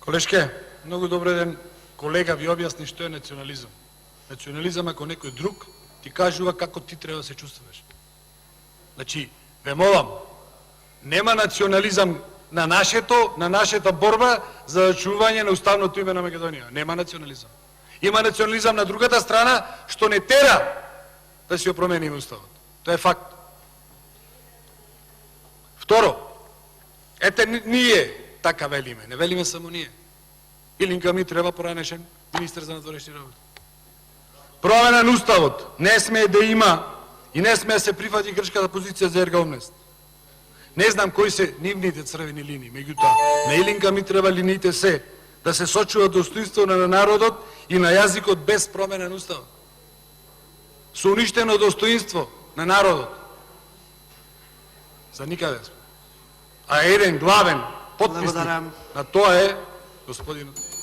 Колешке, многу добро ден. Колега ви објасни што е национализам. Национализам ако некој друг ти кажува како ти треба да се чувствуваш. Значи, ве молам, нема национализам на нашата борба за зачување на уставното име на Македонија. Нема национализам. Има национализам на другата страна што не тера да си ја промениме уставот. Тоа е факт. Второ, ете ние така велиме, не велиме само ние. Илинка Митрева, поранешен министер за надворешни работи. Промена на уставот не смее да има и не смее да се прифати грчката позиција за ергаумност. Не знам кои се нивните црвени линии, меѓутоа на Илинка Митрева линиите се да се сочува достоинство на народот и на јазикот без промена на уставот. Со уништено достоинство на народот. За никаде сме. А еден главен подписник на тоа е господин